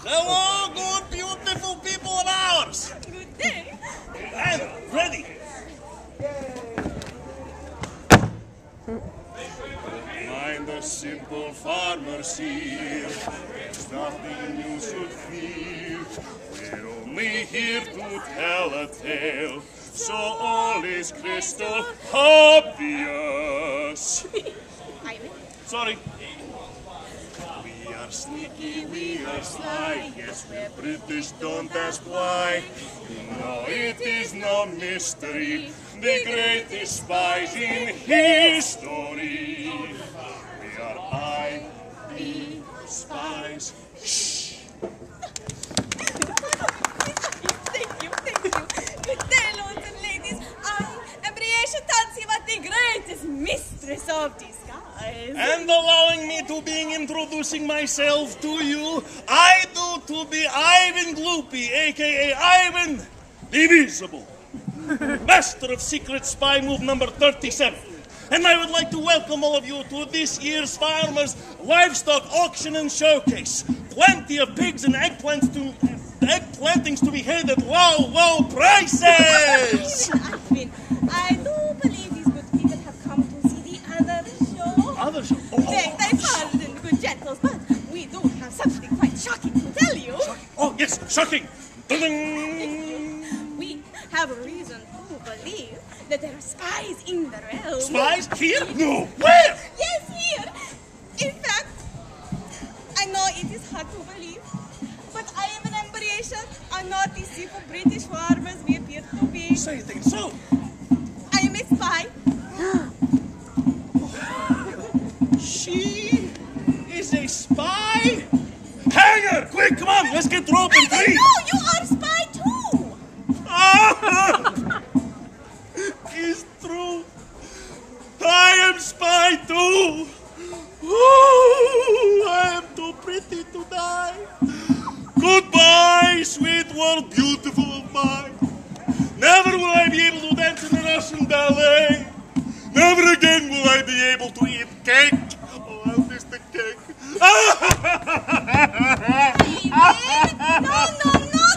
Hello, good, beautiful people of ours. Good day. I'm ready. Mind the simple farmers here. There's nothing you should fear. We're only here to tell a tale, so all is crystal obvious. Sorry. We are sneaky, we are sly. Yes, we're British, don't ask why. No, it is no mystery. The greatest spies in history. We are IB spies. Shh. Thank you. Good day, lords and ladies. I am Briesha Tansiva, the greatest mistress of disguise. And allowing me to be introducing myself to you, I do to be Ivan Gloopy, a.k.a. Ivan the Visible, master of secret spy move number 37. And I would like to welcome all of you to this year's Farmers Livestock Auction and Showcase. Plenty of pigs and eggplantings to be had at low prices! I do believe these good people have come to see the other show. Other show? Beg thy pardon, good gentles, but we do have something quite shocking to tell you. Oh, yes, shocking! Dun-dun. We have a reason to believe that there are spies in the realm. Spies? Here? No. Where? Yes, here. In fact, I know it is hard to believe, but I am an embryon. I'm not the simple British farmers we appear to be. Say things so. I am a spy. She is a spy? Hang her! Quick, come on, let's get rope and three. No, you are a spy too. It's true. I am spy too. Ooh, I am too pretty to die. Goodbye, sweet world, beautiful of mine. Never will I be able to dance in the Russian ballet. Never again will I be able to eat cake. Oh, I'll miss the cake. No,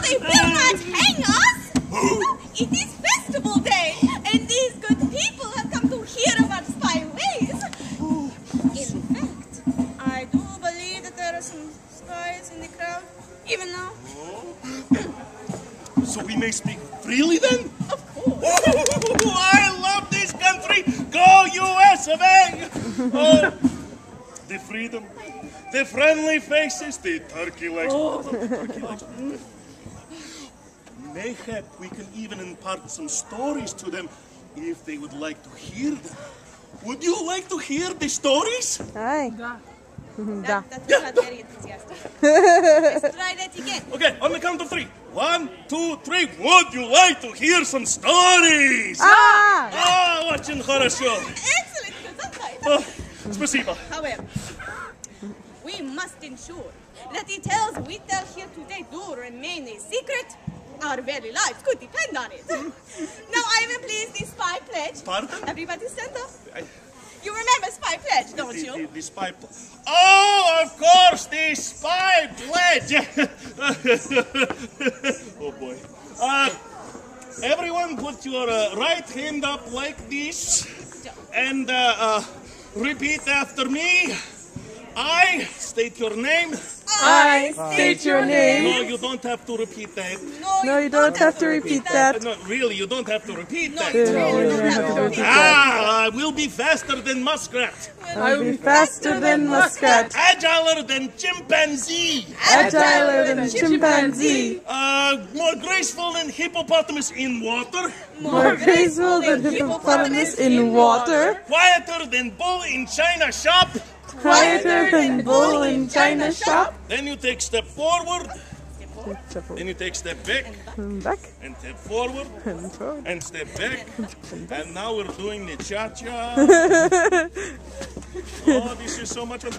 they will not hang us. No, it is festival day, and these good people have come to hear of our spy ways. In fact, I do believe that there are some spies in the crowd, even now. So we may speak freely then? Of course. Oh, I love this country. Go US of A. Oh, the freedom, the friendly faces, the turkey legs. Oh, the turkey legs. Mayhap we can even impart some stories to them if they would like to hear them. Would you like to hear the stories? Aye. That was not very enthusiastic. Let's try that again. Okay, on the count of three. 1, 2, 3. Would you like to hear some stories? Очень хорошо. Excellent, Gesundheit. Спасибо. However, we must ensure that the tales we tell here today do remain a secret. Our very lives could depend on it. Now I will please the spy pledge. Pardon? Everybody stand up. You remember spy pledge, don't you? The spy Oh, of course, the spy pledge. Oh, boy. Everyone put your right hand up like this and repeat after me. I state your name. I state your name. No, you don't have to repeat that. No, you don't have to repeat that. No, really, you don't have to repeat that. No, you don't have to repeat that. I will be faster than muskrat. I will be faster than muskrat. Agiler than chimpanzee. Agiler than chimpanzee. More graceful than hippopotamus in water. More graceful than hippopotamus in water. Quieter than bull in China shop. Quieter than bull in China shop. Then you take step forward. Then you take step back. Back. And step forward. And step back. And now we're doing the cha-cha. Oh, this is so much fun.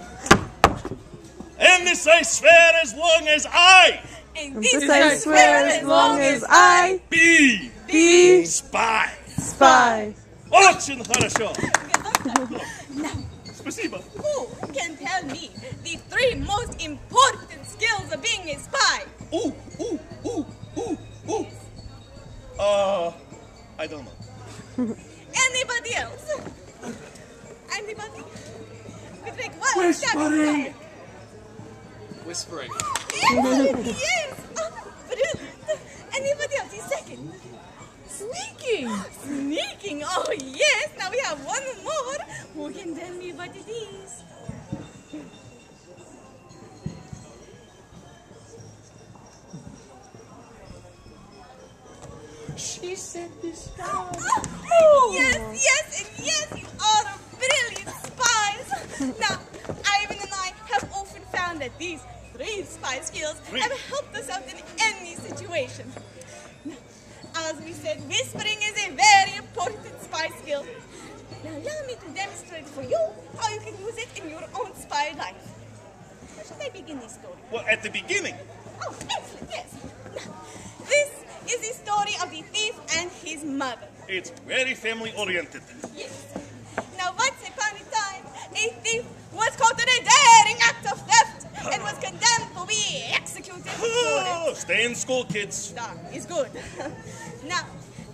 And this I swear as long as I. And this I swear as long as I Be spy. Очень хорошо. Now, Спасибо. who can tell me the 3 most important skills of being a spy? whispering. Yes! Oh, brilliant! Anybody else is second? Sneaking. Sneaking! Oh, yes! Now we have one more. Who can tell me what it is? She said this time. Oh, yes, and yes, you are brilliant spies. Now, Ivan and I have often found that these 3 spy skills have helped us out in any situation. Now, as we said, whispering is a very important spy skill. Now, allow me to demonstrate for you how you can use it in your own spy life. How should I begin this story? Well, at the beginning. Oh, excellent, yes. Now, this is the story of the thief and his mother. It's very family-oriented. Yes. Now, once upon a time, a thief was caught in a daring act of theft and was condemned to be executed for it. Stay in school, kids. That is good. Now,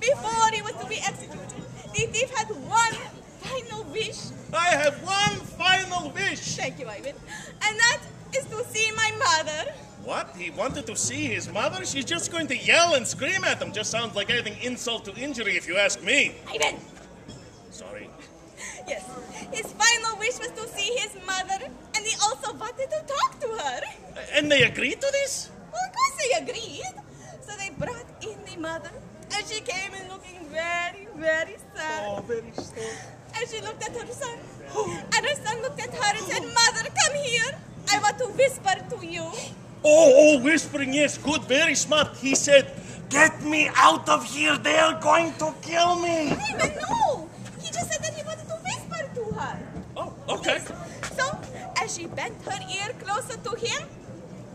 before he was to be executed, the thief had one final wish. I have one final wish. Thank you, Ivan. And that is to see my mother. What? He wanted to see his mother? She's just going to yell and scream at him. Just sounds like anything insult to injury, if you ask me. Ivan! Sorry. Yes, his final wish was to see his mother, and he also wanted to talk to her. And they agreed to this? Well, of course they agreed. So they brought in the mother, and she came in looking very, very sad. Oh, very sad. And she looked at her son, and her son looked at her and said, Mother, come here. I want to whisper to you. Oh, whispering, yes, good, very smart. He said, get me out of here, they are going to kill me. Even no, he just said that he wanted to whisper to her. Oh, okay. So, as she bent her ear closer to him,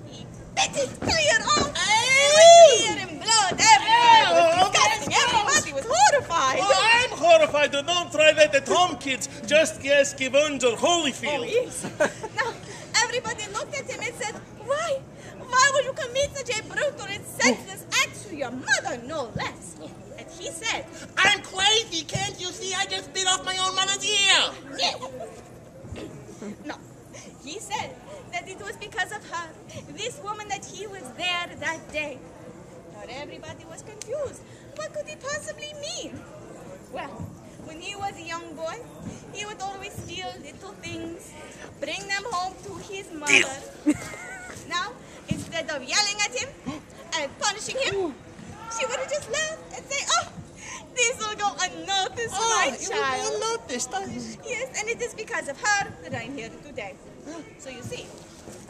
he bit it clear off. There was tear and blood everywhere. It was disgusting. Everybody was horrified. Oh, I'm horrified. Don't try that at home, kids. Just ask Evander Holyfield. Oh, yes. Now, everybody looked at him and said, Why? Why would you commit such a brutal and senseless act to your mother, no less? And he said, I'm crazy, can't you see? I just bit off my own mother's ear. No. He said that it was because of her, this woman, that he was there that day. Not everybody was confused. What could he possibly mean? Well, when he was a young boy, he would always steal little things, bring them home to his mother. Now, instead of yelling at him and punishing him, she would have just laughed and say, oh, this will go unnoticed, my child. Unnoticed. Yes, and it is because of her that I'm here today. So you see,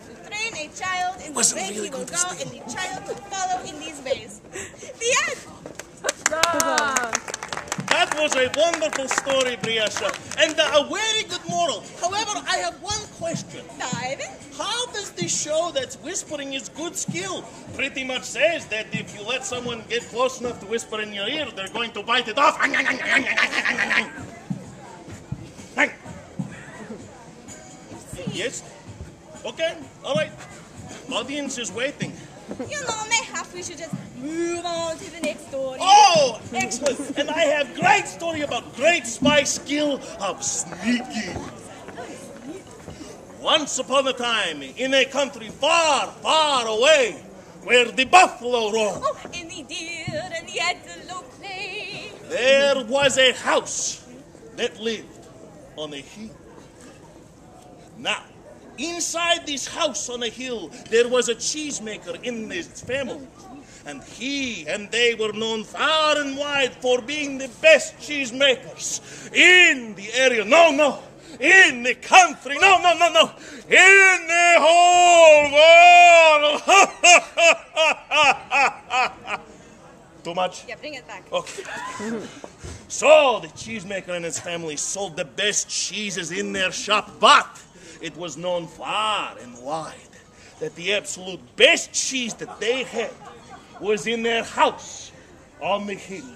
to train a child in the way he will go, and the child will follow in these ways. The end. That was a wonderful story, Briasha, and a very good moral. However, I have one question. Ivan? How does this show that whispering is good skill? Pretty much says that if you let someone get close enough to whisper in your ear, they're going to bite it off. Yes? Okay, all right. Audience is waiting. You know, mayhap we should just move on to the next story. Oh, excellent. And I have great story about great spy skill of sneaking. Once upon a time, in a country far, far away, where the buffalo roam, Oh, and the deer and the antelope play. there was a house that lived on a hill. Now, inside this house on a hill, there was a cheesemaker in this family. And he and they were known far and wide for being the best cheesemakers in the area. No, in the country. No, in the whole world. Too much? Yeah, bring it back. Okay. So the cheesemaker and his family sold the best cheeses in their shop, but it was known far and wide that the absolute best cheese that they had was in their house on the hill.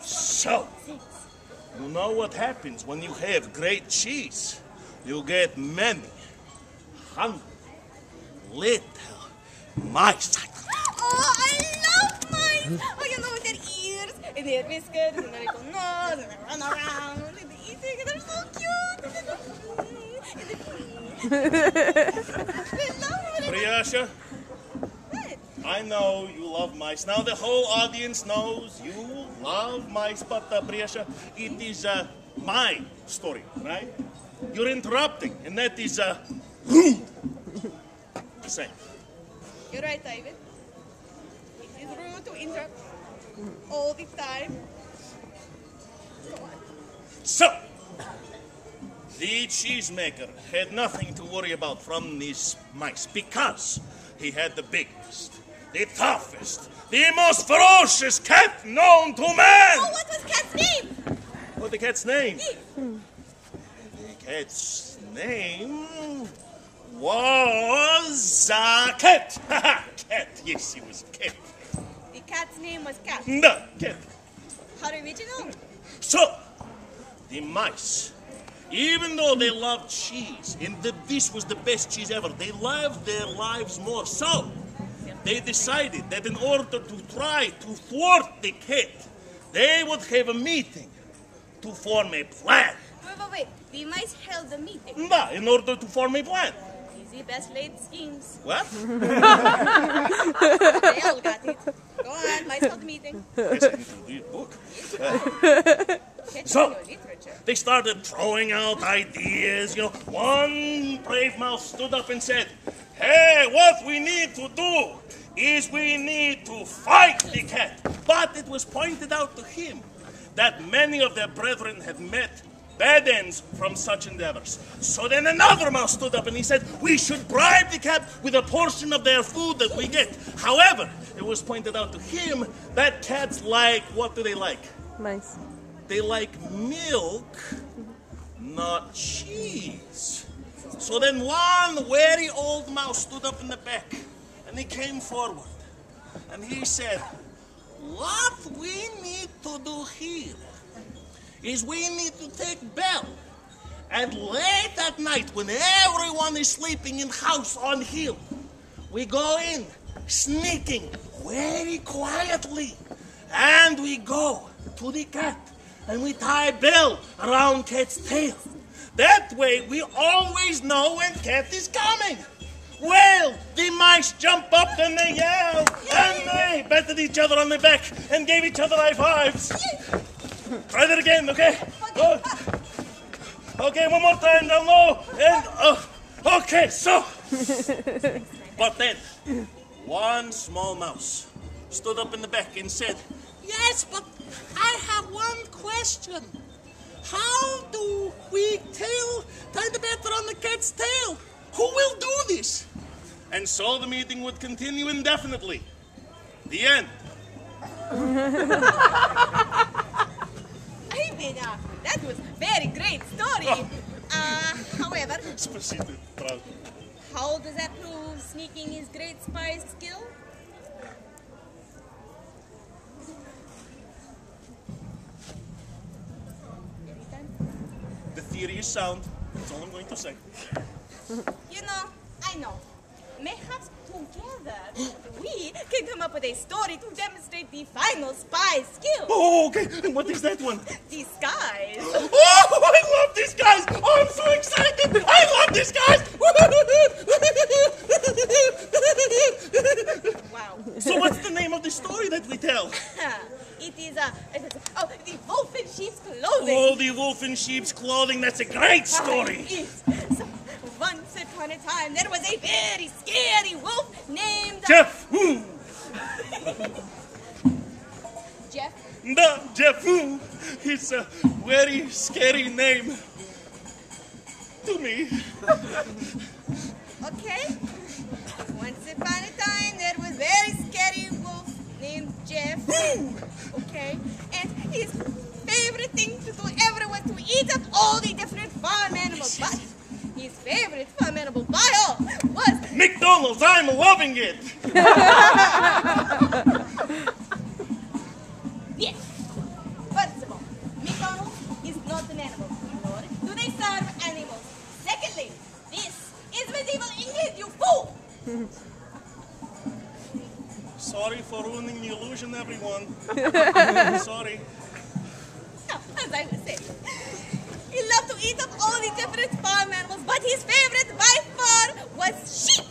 So, you know what happens when you have great cheese? You get many, hungry, little mice. Oh, I love mice. Oh, you know, with their ears and their whiskers and their little nose and they run around and they're eating and they're so cute. And they're, I love Priasha, What? I know you love mice. Now the whole audience knows you love mice, but Priasha, it is my story, right? You're interrupting, and that is rude. The same. You're right, Ivan. It is rude to interrupt all the time. Go on. So, the cheesemaker had nothing to worry about from these mice because he had the biggest, the toughest, the most ferocious cat known to man. Oh, what was Cat's name? What the cat's name? The cat's name was Cat. Cat. Yes, he was Cat. The cat's name was Cat. No, Cat. How original. So, the mice, even though they loved cheese, and this was the best cheese ever, they loved their lives more. So, they decided that in order to try to thwart the cat, they would have a meeting to form a plan. Wait. The mice held a meeting. No, in order to form a plan. Easy, best laid schemes. What? They all got it. Go on, mice held a meeting. Yes, I need to read a book. Catch So- your literature. They started throwing out ideas. One brave mouse stood up and said, "Hey, what we need to do is we need to fight the cat." But it was pointed out to him that many of their brethren had met bad ends from such endeavors. So then another mouse stood up and he said, "We should bribe the cat with a portion of their food that we get." However, it was pointed out to him that cats like, what do they like? Mice. They like milk, not cheese. So then one very old mouse stood up in the back, and he came forward, and he said, "What we need to do here is we need to take Belle, and late at night when everyone is sleeping in house on hill, we go in, sneaking very quietly, and we go to the cat, and we tie Belle around Cat's tail. That way we always know when Cat is coming." Well, the mice jump up and they yell, and they patted each other on the back and gave each other high fives. Try that again, okay? Good. Okay, one more time down low. And, okay, so. But then, one small mouse stood up in the back and said, "Yes, but I have one question. How do we tie the better on the cat's tail? Who will do this?" And so the meeting would continue indefinitely. The end. Ivan, that was very great story. However, Спасибо, правда. how does that prove sneaking is great spy skill? The theory is sound. That's all I'm going to say. You know, I know. Mayhaps together we can come up with a story to demonstrate the final spy skill. Oh, okay. And what is that one? Disguise. Oh, I love these guys. Oh, I'm so excited. I love these guys. Wow. So what's the name of the story that we tell? It is the wolf in sheep's clothing. Oh, the wolf in sheep's clothing. That's a great story. Yes. So, once upon a time, there was a very scary wolf named Jeff. Jeff. No, Jeff. It's a very scary name to me. Okay. Once upon a time, there was a very scary wolf named Jeff. Okay. And his favorite thing to do ever was to eat up all the different farm animals. But his favorite farm animal by all was McDonald's. I'm loving it. yes. First of all, McDonald's is not an animal, nor do they serve animals. Secondly, this is medieval England, you fool! Sorry for ruining the illusion, everyone. Sorry. Now, as I was saying, he loved to eat up all the different farm animals, but his favorite by far was sheep.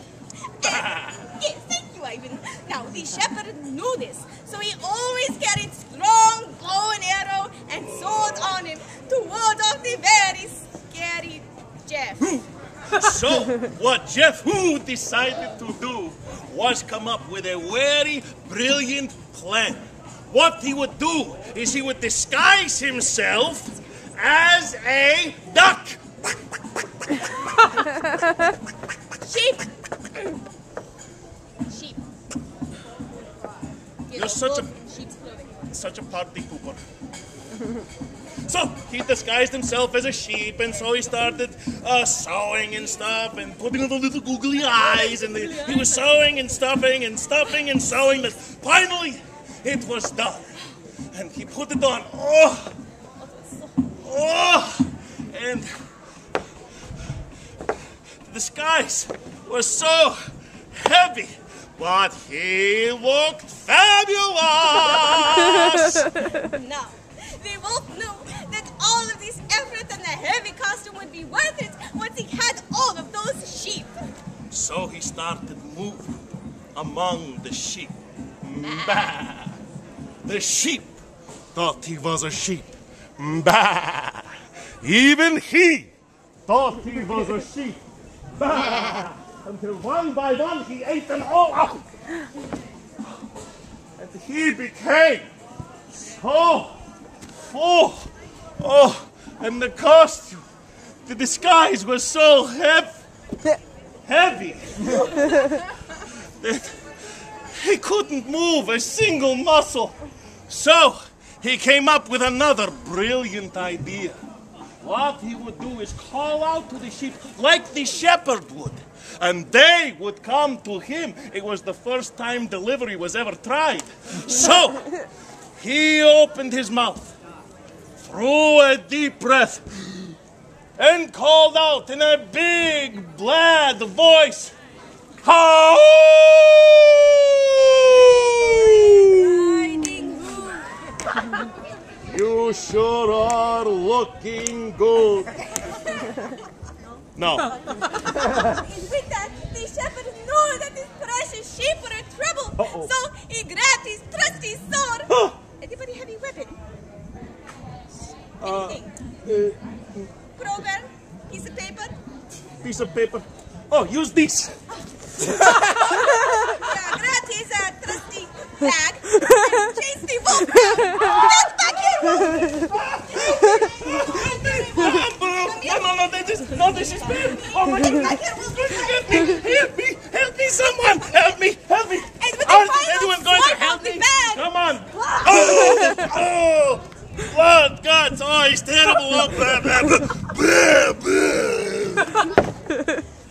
the shepherd knew this, so he always carried strong bow and arrow and sword on him to ward off the very scary Jeff. So, what Jeff Who decided to do was come up with a very brilliant plan. What he would do is he would disguise himself as a duck. Sheep. Sheep. You're such a party pooper. So he disguised himself as a sheep, and so he started sewing and stuff, and putting on the little googly eyes, and he was sewing and stuffing and stuffing and sewing. But finally, it was done, and he put it on. And the disguise was so heavy, but he looked fabulous. Now, the wolf knew that all of this effort and the heavy costume would be worth it once he had all of those sheep. So he started moving among the sheep. Bah. The sheep thought he was a sheep. Bah. Even he thought he was a sheep. Bah. Until one by one he ate them all up. And he became so full. Oh, and the costume, the disguise was so heavy that he couldn't move a single muscle. So he came up with another brilliant idea. What he would do is call out to the sheep like the shepherd would, and they would come to him. It was the first time delivery was ever tried. So he opened his mouth, drew a deep breath, and called out in a big, glad voice, "How!" You sure are looking good. No. And with that, the shepherd knew that his precious sheep were in trouble. So he grabbed his trusty sword. Anybody have a weapon? Anything? Crowbar? Piece of paper? Piece of paper. Oh, use this. Yeah, grabbed his trusty bag and chased the wolf down. Get back here, wolf! No, this is bad. Oh my God. Help me, someone. Help me. And with the Aren't final anyone going to swipe help of the me? bag. Come on. Oh, blood, guts. Oh, he's terrible. Oh,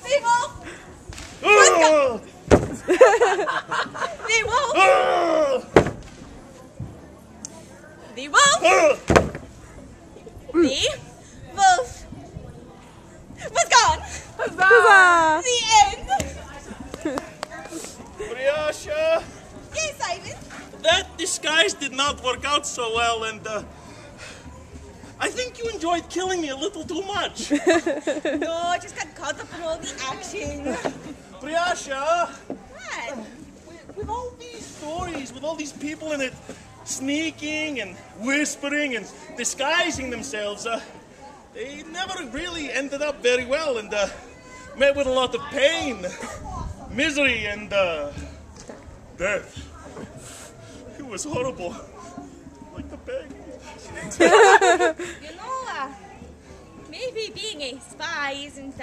The wolf. oh. The wolf. Oh. The wolf. The wolf was gone. Huzzah! The end. Briasha, Yes, Ivan. that disguise did not work out so well, and I think you enjoyed killing me a little too much. No, I just got caught up in all the action. Briasha, What? with all these stories, with all these people in it, sneaking and whispering and disguising themselves, they never really ended up very well, and met with a lot of pain, misery, and death. It was horrible. Like the pig. You know, maybe being a spy isn't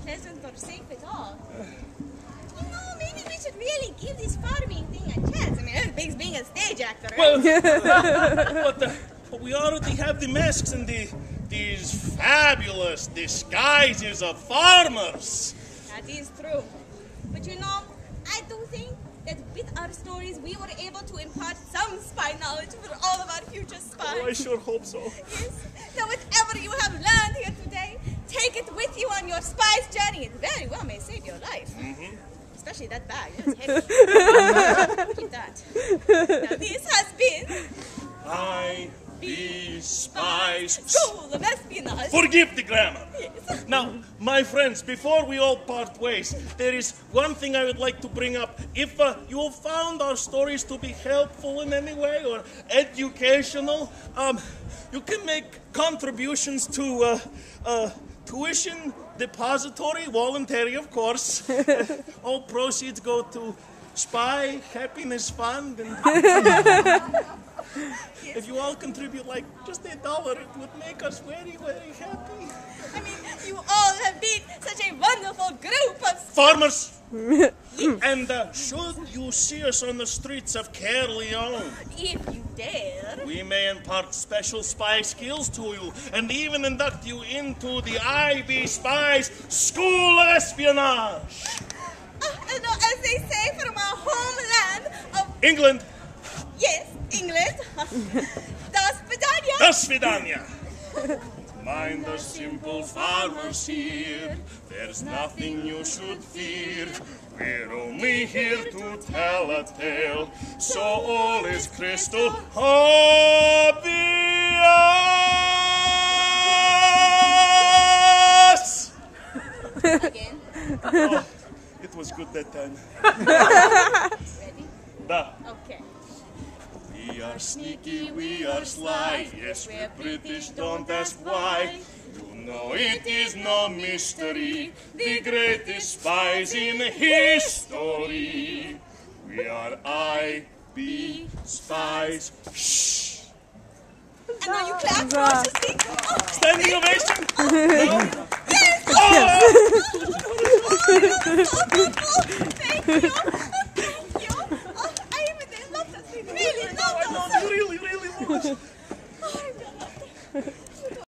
pleasant or safe at all. You know, maybe we should really give this farming thing a chance. I mean, everything's being a stage actor, right? Well, but we already have the masks and these fabulous disguises of farmers. That is true. But you know, I do think that with our stories, we were able to impart some spy knowledge for all of our future spies. Oh, I sure hope so. Yes. Now, whatever you have learned here today, take it with you on your spy's journey. It very well may save your life. Mm-hmm. Especially that bag. That's heavy. Keep that. Now, this has been Spies. School of Espionage. Forgive the grammar. Yes. Now, My friends, before we all part ways, there is one thing I would like to bring up. If you have found our stories to be helpful in any way or educational, you can make contributions to tuition depository, voluntary of course. All proceeds go to Spy Happiness Fund. And if you all contribute like just $1, it would make us very, very happy. I mean, you all have been such a wonderful group of Farmers! And should you see us on the streets of Leon, if you dare. we may impart special spy skills to you and even induct you into the IB Spies School of Espionage. As they say from our homeland of... England. Yes, England. Das Vidania. Das Vidania. Mind the simple farmers here. There's nothing you should fear. We're only here to tell a tale, so all is crystal obvious. Again. Oh, it was good that time. Ready? Da. Okay. We are sneaky, we are sly. Yes, we're British, don't ask why. You know it is no mystery. The greatest spies in history. We are IB Spies. Shh. And now you clap cautiously. Oh, Standing ovation. No? yes! Oh! Thank you. Thank you. Oh, I even loved us. We really loved us. Really, really much. Oh, I really loved it.